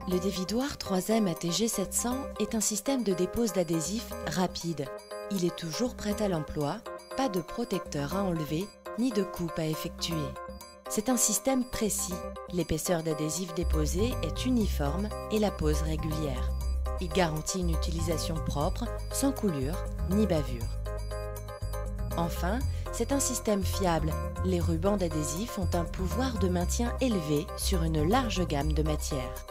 Le dévidoir 3M ATG 700 est un système de dépose d'adhésifs rapide. Il est toujours prêt à l'emploi, pas de protecteur à enlever, ni de coupe à effectuer. C'est un système précis. L'épaisseur d'adhésif déposé est uniforme et la pose régulière. Il garantit une utilisation propre, sans coulure ni bavure. Enfin, c'est un système fiable. Les rubans d'adhésif ont un pouvoir de maintien élevé sur une large gamme de matières.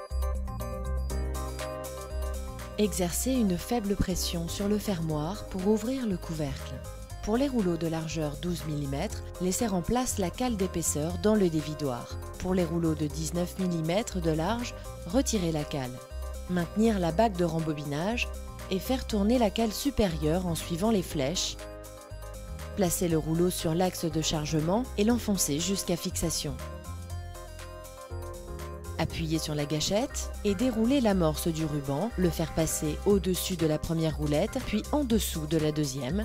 Exercez une faible pression sur le fermoir pour ouvrir le couvercle. Pour les rouleaux de largeur 12 mm, laissez en place la cale d'épaisseur dans le dévidoir. Pour les rouleaux de 19 mm de large, retirez la cale. Maintenir la bague de rembobinage et faire tourner la cale supérieure en suivant les flèches. Placez le rouleau sur l'axe de chargement et l'enfoncez jusqu'à fixation. Appuyez sur la gâchette et déroulez l'amorce du ruban, le faire passer au-dessus de la première roulette, puis en dessous de la deuxième.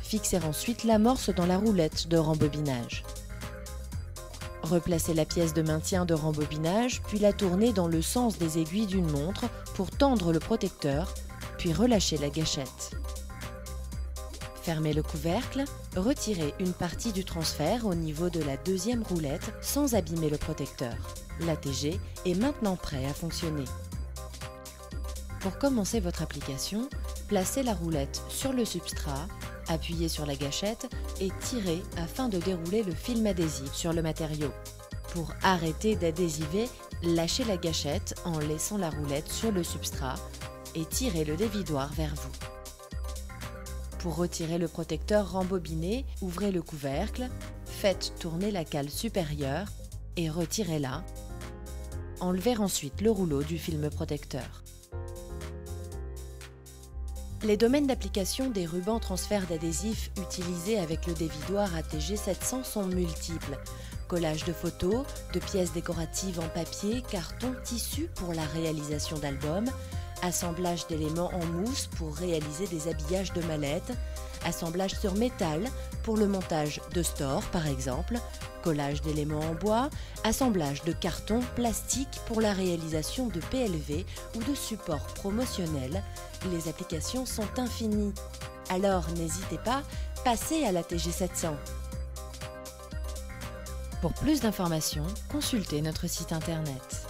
Fixez ensuite l'amorce dans la roulette de rembobinage. Replacez la pièce de maintien de rembobinage, puis la tournez dans le sens des aiguilles d'une montre pour tendre le protecteur, puis relâchez la gâchette. Fermez le couvercle, retirez une partie du transfert au niveau de la deuxième roulette sans abîmer le protecteur. L'ATG est maintenant prêt à fonctionner. Pour commencer votre application, placez la roulette sur le substrat, appuyez sur la gâchette et tirez afin de dérouler le film adhésif sur le matériau. Pour arrêter d'adhésiver, lâchez la gâchette en laissant la roulette sur le substrat et tirez le dévidoir vers vous. Pour retirer le protecteur rembobiné, ouvrez le couvercle, faites tourner la cale supérieure et retirez-la. Enlevez ensuite le rouleau du film protecteur. Les domaines d'application des rubans transfert d'adhésifs utilisés avec le dévidoir ATG 700 sont multiples. Collage de photos, de pièces décoratives en papier, carton, tissu pour la réalisation d'albums, assemblage d'éléments en mousse pour réaliser des habillages de mallettes, assemblage sur métal pour le montage de stores par exemple, collage d'éléments en bois, assemblage de carton plastique pour la réalisation de PLV ou de supports promotionnels. Les applications sont infinies. Alors n'hésitez pas, passez à l'ATG 700. Pour plus d'informations, consultez notre site internet.